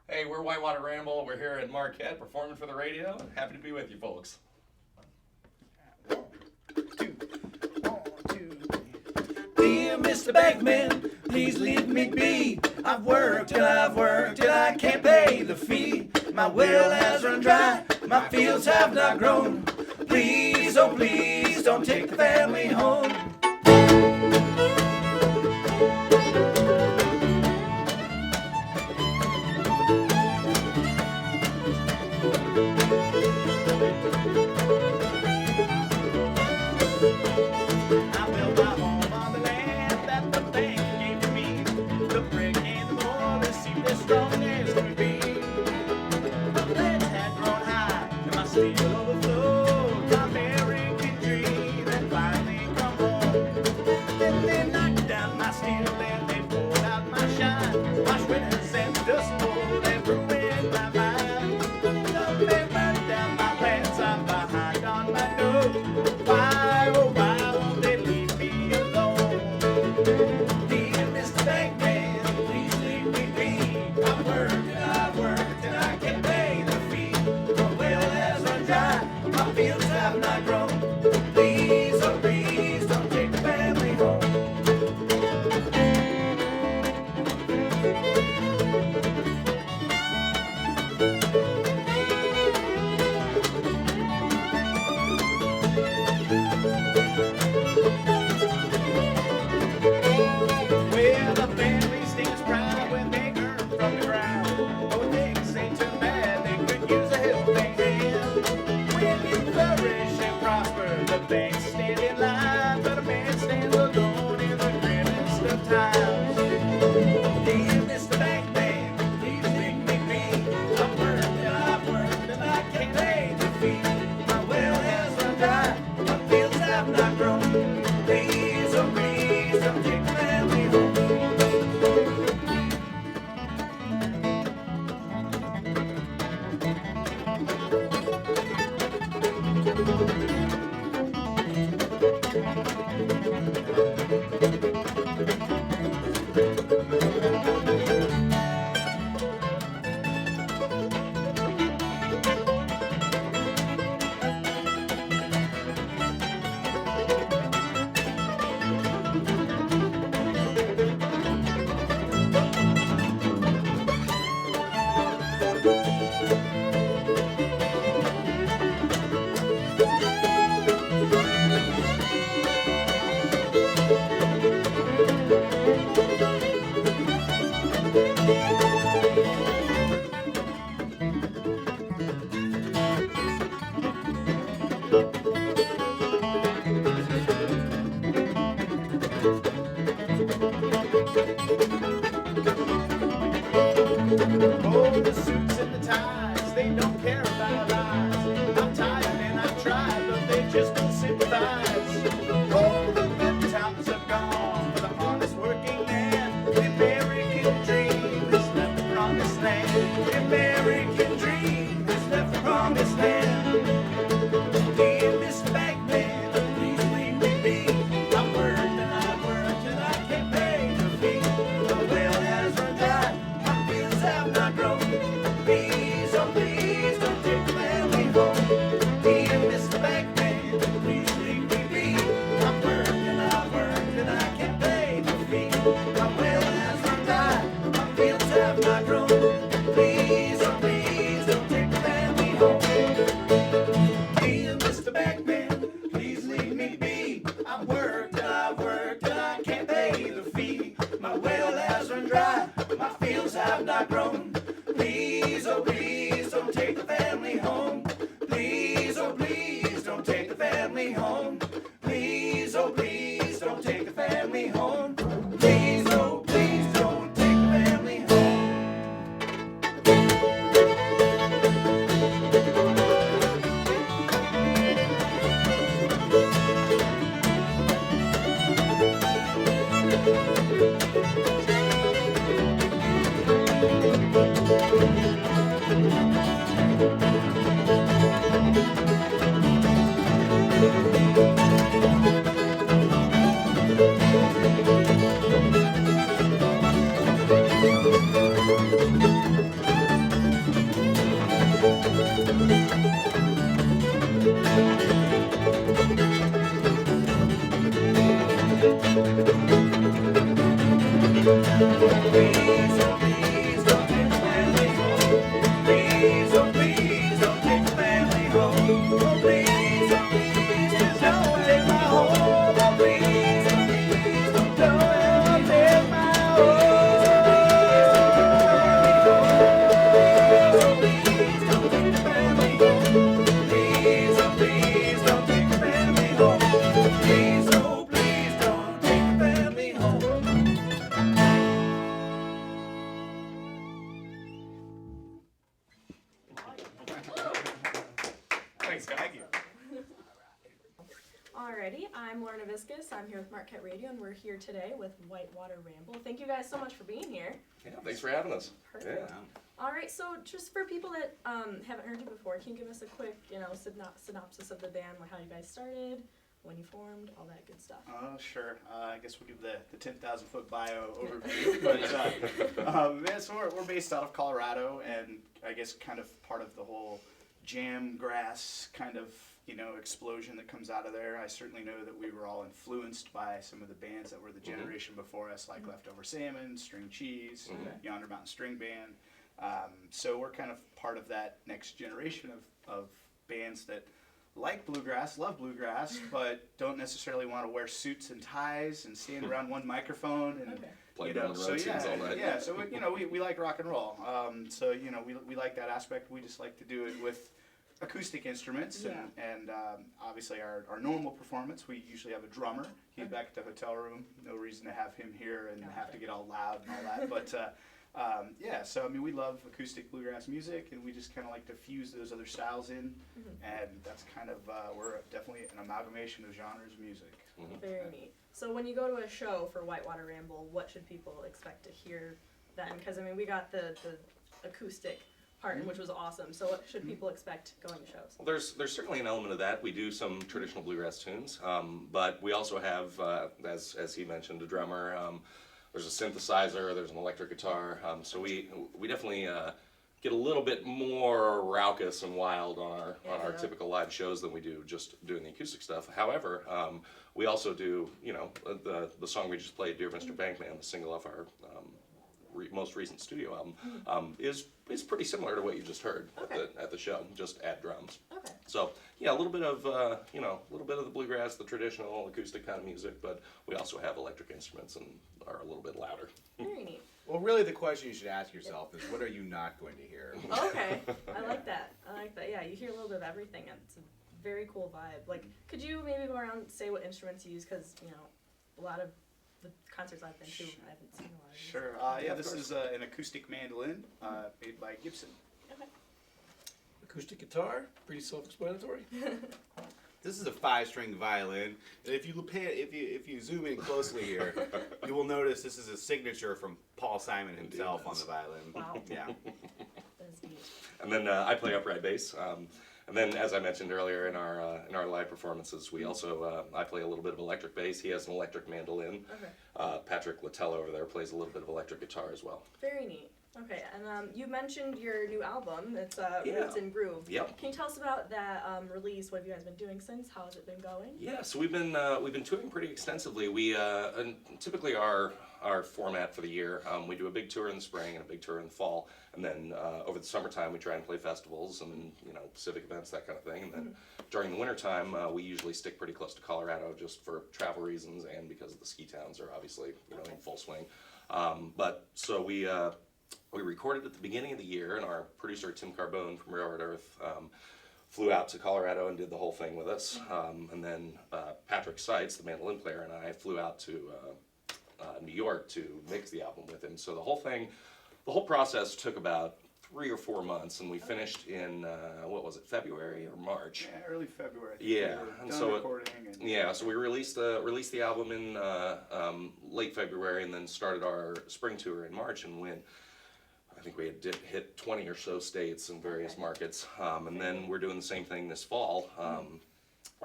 Hey, we're Whitewater Ramble. We're here at Marquette performing for the radio. Happy to be with you folks. Dear Mr. Bankman, please leave me be. I've worked and I can't pay the fee. My well has run dry, my fields have not grown. Please, oh please, don't take the family home. Oh, the suits and the ties, they don't care about our lives. I'm tired and I've tried, but they just don't sympathize. Oh, the good times have gone for the honest working man. The American dream has left the promised land. The American dream has left the promised land. Dear Mr. Bankman, please leave me be. I've worked and I can't pay the fee. The well has run dry, my fields have not grown. Please, oh please, don't take the family home. Dear Mr. Bankman, please leave me be. I've worked and I can't pay the fee. My well has run dry, my fields have not grown. Please, oh please, don't take the family home. Dear Mr. Bankman, please leave me be. I've worked and I can't pay the fee. My well has run dry, my fields have not grown. Please, oh please, don't take the family home. Please, oh please, don't take the family home. Please, oh please, don't take the family home. Please, oh please, don't take the family home. Alrighty, I'm Lauren Aviscus. I'm here with Marquette Radio, and we're here today with Whitewater Ramble. Thank you guys so much for being here. Yeah, thanks for having us. Perfect. Yeah. Alright, so just for people that haven't heard you before, can you give us a quick, synopsis of the band, like how you guys started, when you formed, all that good stuff? Sure. I guess we'll give the 10,000-foot bio overview. But so we're based out of Colorado, and I guess kind of part of the whole jam grass kind of explosion that comes out of there. I certainly know that we were all influenced by some of the bands that were the generation before us, like Leftover Salmon, String Cheese, Yonder Mountain String Band. So we're kind of part of that next generation of bands that like bluegrass, love bluegrass, but don't necessarily want to wear suits and ties and stand around one microphone and play down the road tunes all night. Yeah, so we like rock and roll. So we like that aspect. We just like to do it with acoustic instruments and obviously our normal performance. We usually have a drummer. He's back at the hotel room. No reason to have him here and have to get all loud and all that. But so we love acoustic bluegrass music, and we just kind of like to fuse those other styles in, and that's kind of we're definitely an amalgamation of genres of music. Very neat. So when you go to a show for Whitewater Ramble, what should people expect to hear then? Because we got the acoustic part, which was awesome. So what should people expect going to shows? Well, there's certainly an element of that. We do some traditional bluegrass tunes, but we also have, as he mentioned, a drummer. There's a synthesizer. There's an electric guitar. So we definitely get a little bit more raucous and wild on our typical live shows than we do just doing the acoustic stuff. However, we also do the song we just played, "Dear Mr. Bankman," the single off our most recent studio album, is pretty similar to what you just heard at the show. Just add drums. Okay. So yeah, a little bit of a little bit of the bluegrass, the traditional acoustic kind of music, but we also have electric instruments and are a little bit louder. Very neat. Well, really, the question you should ask yourself is, what are you not going to hear? Okay, I like that. Yeah, you hear a little bit of everything, and it's a very cool vibe. Like, could you maybe go around and say what instruments you use? Because a lot of the concerts I've been to, I haven't seen a lot of these. Sure. This is an acoustic mandolin made by Gibson. Okay. Acoustic guitar, pretty self-explanatory. This is a 5-string violin, and if you zoom in closely here, you will notice this is a signature from Paul Simon himself on the violin. Wow. Yeah. That's neat. And then I play upright bass. And then, as I mentioned earlier, in our live performances, we also I play a little bit of electric bass. He has an electric mandolin. Okay. Patrick Littell over there plays a little bit of electric guitar as well. Very neat. Okay, and you mentioned your new album. It's Roots and Groove. Yep. Can you tell us about that release? What have you guys been doing since? How has it been going? Yeah, so we've been touring pretty extensively. We and typically our format for the year, we do a big tour in the spring and a big tour in the fall, and then over the summertime we try and play festivals and civic events, that kind of thing. And then during the wintertime we usually stick pretty close to Colorado just for travel reasons and because the ski towns are obviously in full swing. But so we recorded at the beginning of the year, and our producer Tim Carbone from Railroad Earth flew out to Colorado and did the whole thing with us. And then Patrick Seitz, the mandolin player, and I flew out to New York to mix the album with him. So the whole process took about 3 or 4 months, and we finished in February or March? Yeah, early February. Yeah, and so recording. so we released the album in late February, and then started our spring tour in March, and I think we had hit 20 or so states in various markets, and then we're doing the same thing this fall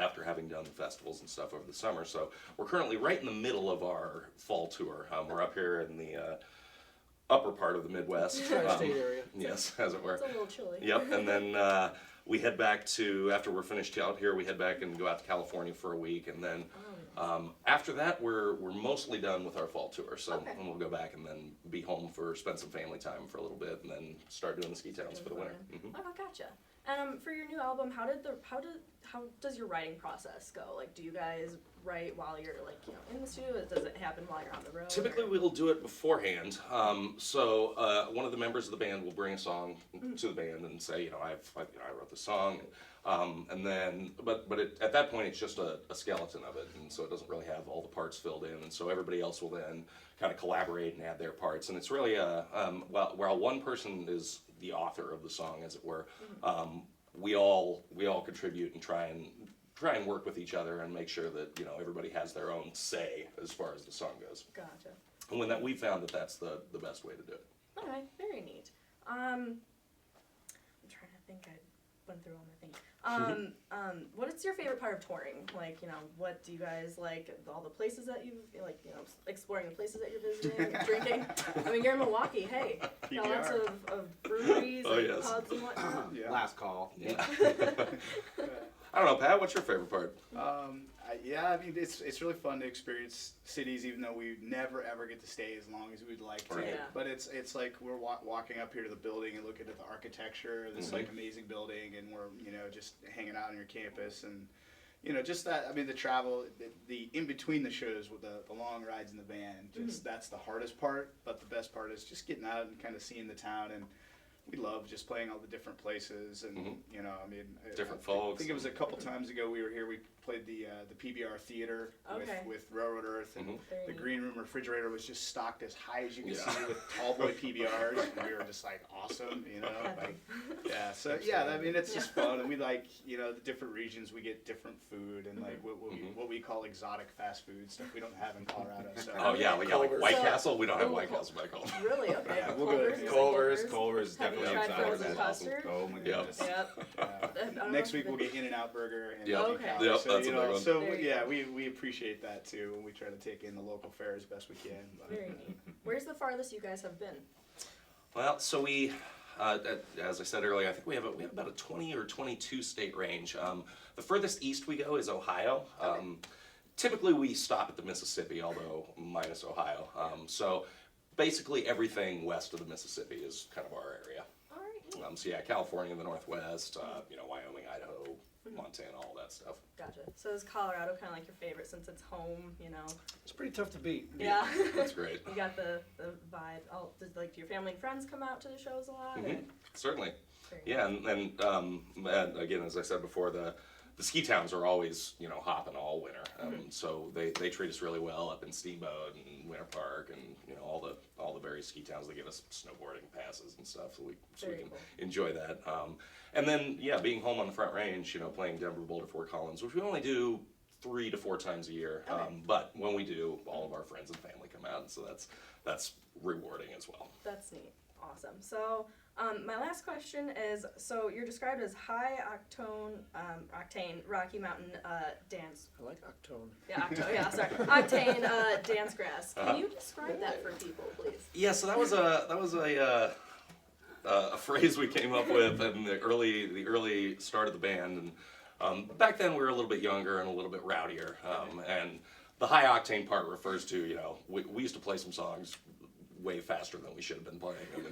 after having done the festivals and stuff over the summer. So we're currently right in the middle of our fall tour. We're up here in the upper part of the Midwest. Tri-state area. Yes, as it were. It's a little chilly. Yep, and then we head back after we're finished out here, we head back and go out to California for a week, and then after that, we're mostly done with our fall tour, so and we'll go back and then be home spend some family time for a little bit, and then start doing the ski towns for the winter. Oh, gotcha. And for your new album, how does your writing process go? Like, do you guys write while you're in the studio? Does it happen while you're on the road? Typically, we'll do it beforehand. So one of the members of the band will bring a song to the band and say, I wrote the song, and then at that point it's just a skeleton of it, and so it doesn't really have all the parts filled in, and so everybody else will then kind of collaborate and add their parts, and it's really while one person is the author of the song, as it were, we all contribute and try and try and work with each other and make sure that everybody has their own say as far as the song goes. Gotcha. And we found that that's the best way to do it. Okay, very neat. I'm trying to think. I went through all my things. What is your favorite part of touring? Like, what do you guys like? All the places that you've like, exploring the places that you're visiting, drinking. I mean, you're in Milwaukee. Hey, got lots of breweries and yes. pubs and whatnot. Yeah. Last call. Yeah. I don't know, Pat. What's your favorite part? I mean, it's really fun to experience cities, even though we never ever get to stay as long as we'd like to. Right. Yeah. But it's like we're walking up here to the building and looking at the architecture of this like amazing building, and we're just hanging out on your campus, and just that. I mean, the travel, the in between the shows with the long rides in the van, that's the hardest part. But the best part is just getting out and kind of seeing the town, and we love just playing all the different places, and I mean, Different I folks. think it was a couple times ago we were here. We played the PBR Theater Okay. with Railroad Earth, and Very the neat. green room refrigerator was just stocked as high as you could Yeah. see with tall boy PBRs, and we were just like awesome, like, yeah. So yeah, I mean, it's just fun, and we like the different regions. We get different food, and like what we call exotic fast food stuff we don't have in Colorado. So Oh yeah, we got like Culver's. White So- Castle. We don't have Ooh, White Cul- Castle back home. Really? Okay. Yeah, we'll go to Culver's. Culver's is Have you definitely tried exotic. frozen custard? Oh my Yep. goodness. Yep. I don't know next if week you've we'll been- get In-N-Out Burger and Yep. Okay. Cali. Yep, So that's a big one. so There you yeah, go. we appreciate that too, and we try to take in the local fare as best we can. But. Very neat. Where's the farthest you guys have been? Well, so we, as I said earlier, I think we have about a 20 or 22 state range. The furthest east we go is Ohio. Typically we stop at the Mississippi, although minus Ohio. So basically everything west of the Mississippi is kind of our area. All right. Neat. So yeah, California in the northwest, Wyoming, Idaho, Montana, all that stuff. Gotcha. So is Colorado kind of like your favorite since it's home? It's pretty tough to beat. Yeah. That's great. You got the vibe. Do your family and friends come out to the shows a lot? or- Certainly. Very Yeah, and again, as I said before, the ski towns are always, hopping all winter. So they treat us really well up in Steamboat and Winter Park and, all the various ski towns. They give us snowboarding passes and stuff so we Very can cool. enjoy that. And then, yeah, being home on the Front Range, playing Denver, Boulder, Fort Collins, which we only do 3 to 4 times a year. Okay. But when we do, all of our friends and family come out, and so that's rewarding as well. That's neat. Awesome. So my last question is, so you're described as high octane Rocky Mountain dance. I like Octone. Yeah, sorry. Octane dance grass. Can you describe that for people, please? Yeah, so that was a phrase we came up with in the early start of the band, and back then we were a little bit younger and a little bit rowdier, and the high octane part refers to we used to play some songs way faster than we should have been playing them,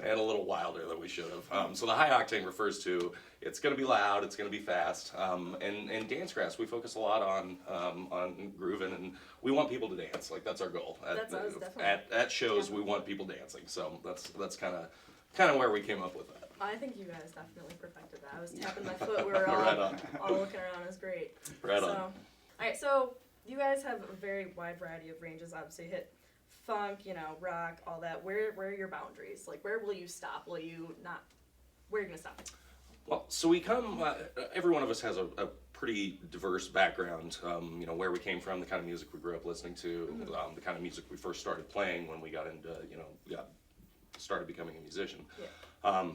and a little wilder than we should have. So the high octane refers to it's going to be loud, it's going to be fast, and dance grass we focus a lot on grooving, and we want people to dance. Like that's our goal. That's us, definitely. At shows we want people dancing. So that's kind of where we came up with that. I think you guys definitely perfected that. I was tapping my foot. We were all, Right on. all looking around. It was great. Right on. All right, so you guys have a very wide variety of ranges. Obviously, hit funk, rock, all that. Where are your boundaries? Like, where will you stop? Will you not? Where are you gonna stop? Well, so we come. Every one of us has a pretty diverse background. Where we came from, the kind of music we grew up listening to, the kind of music we first started playing when we got into, started becoming a musician. Yeah.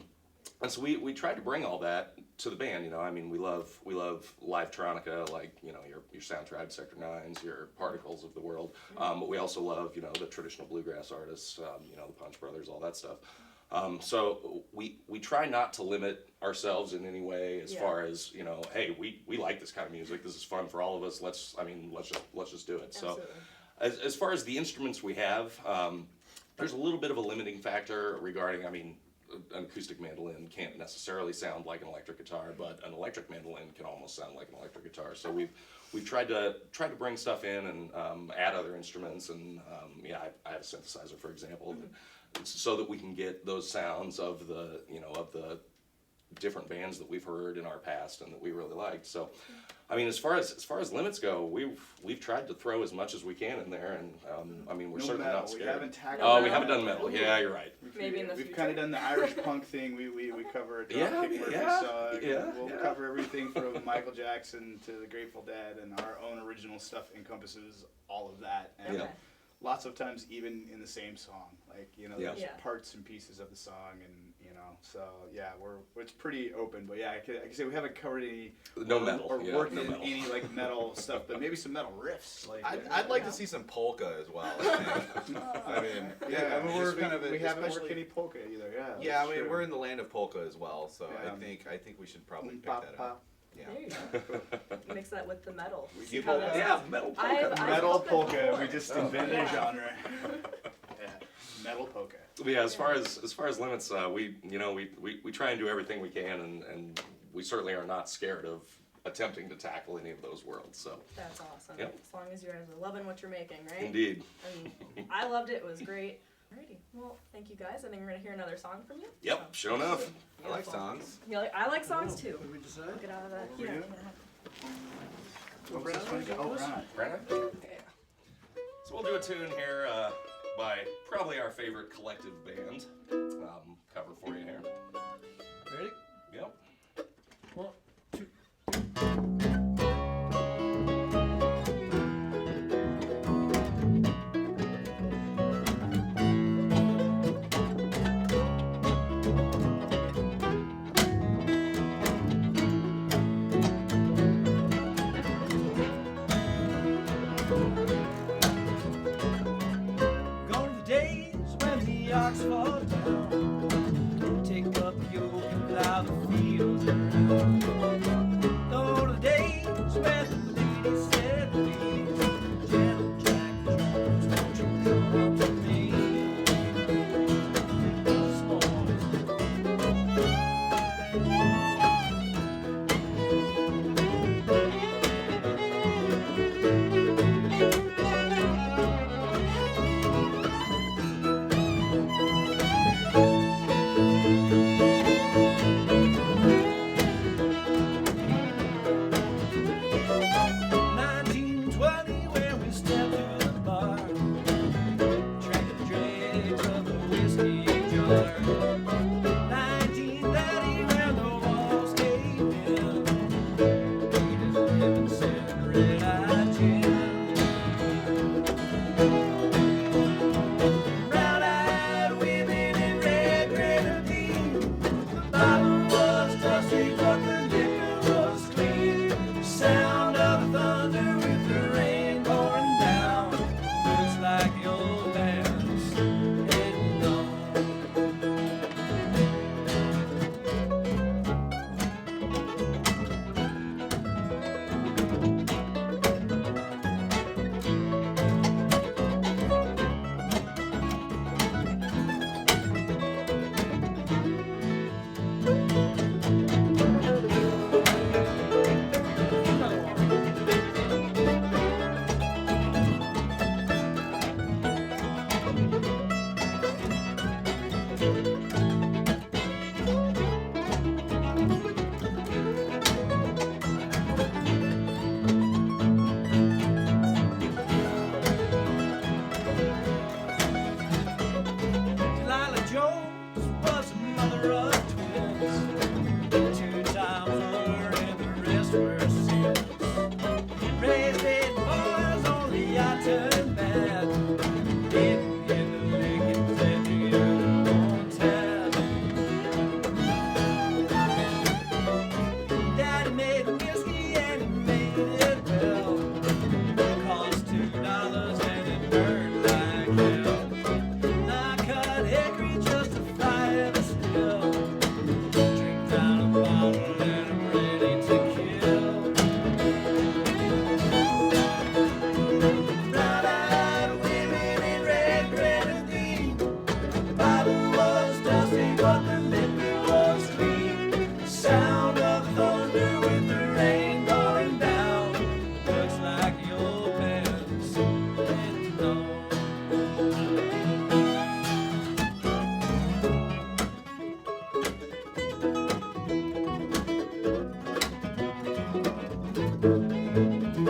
And so we tried to bring all that to the band. We love live-tronica, like your Soundtribe, Sector 9s, your Particles of the world. But we also love the traditional bluegrass artists, the Punch Brothers, all that stuff. So we try not to limit ourselves in any way as far as hey, we like this kind of music. This is fun for all of us. Let's just do it. Absolutely. So as far as the instruments we have, there's a little bit of a limiting factor regarding. An acoustic mandolin can't necessarily sound like an electric guitar, but an electric mandolin can almost sound like an electric guitar. So we've tried to bring stuff in and add other instruments, and I have a synthesizer, for example, so that we can get those sounds of the different bands that we've heard in our past and that we really liked. So, I mean, as far as limits go, we've tried to throw as much as we can in there, and I mean, we're No certainly metal. not scared. We haven't tackled Oh, we metal. haven't done metal. Yeah, you're right. Maybe in the We've future. kind of done the Irish punk thing. We cover Dropkick Yeah, Murphys. yeah, We'll yeah. cover everything from Michael Jackson to the Grateful Dead, and our own original stuff encompasses all of that. And Yeah. Okay. lots of times even in the same song, like Yeah. there's Yeah. parts and pieces of the song, and so yeah, it's pretty open. But yeah, I can say we haven't covered any No metal. or Yeah, worked no in metal. any like metal stuff, but maybe some metal riffs. Like I'd like to see some polka as well. I think. I mean, yeah, I mean just we haven't worked especially- any polka either. Yeah, Yeah, that's I mean true. we're in the land of polka as well, so Yeah. I think we should probably pick Pop, that pop. up. Yeah. There you go. Mix that with the metal. We See do how both. that Yeah, sounds. metal I've polka. Metal polka polka. before. We just Oh. invented Yeah. a genre. Yeah, metal polka. Yeah, as far as limits, we try and do everything we can, and we certainly are not scared of attempting to tackle any of those worlds. So, That's awesome. Yep. As long as you guys are loving what you're making, right? indeed. And I loved it. It was great. Alrighty. Well, thank you guys. I think we're gonna hear another song from you. Yep, sure enough. I like Beautiful. songs. I like songs too. What did we decide? Get out of that. we Yeah. doing? What was this one again? Oh, right. Brandon? Yeah. So we'll do a tune here by probably our favorite collective band. Cover for you here. Ready? Yep. 1, 2. Gone are the days when the ox fall down. Take up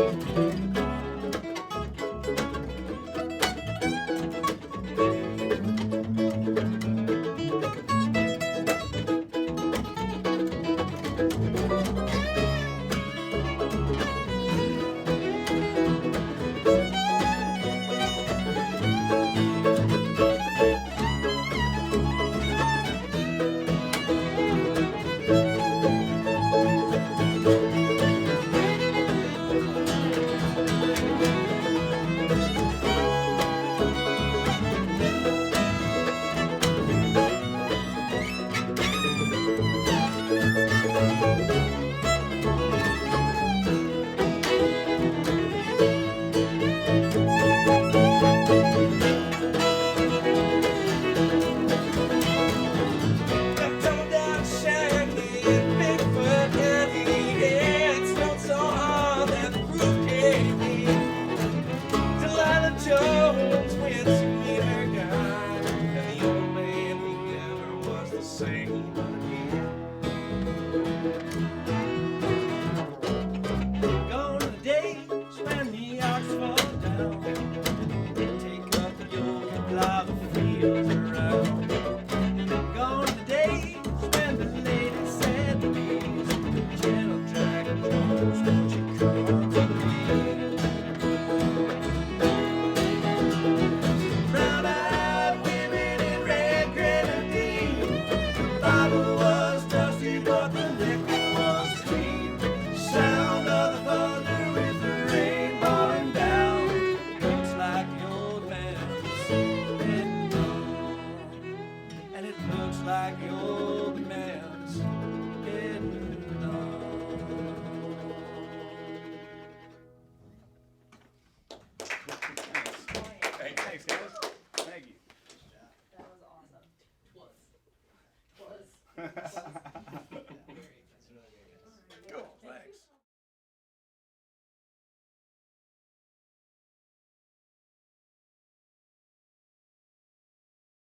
Thank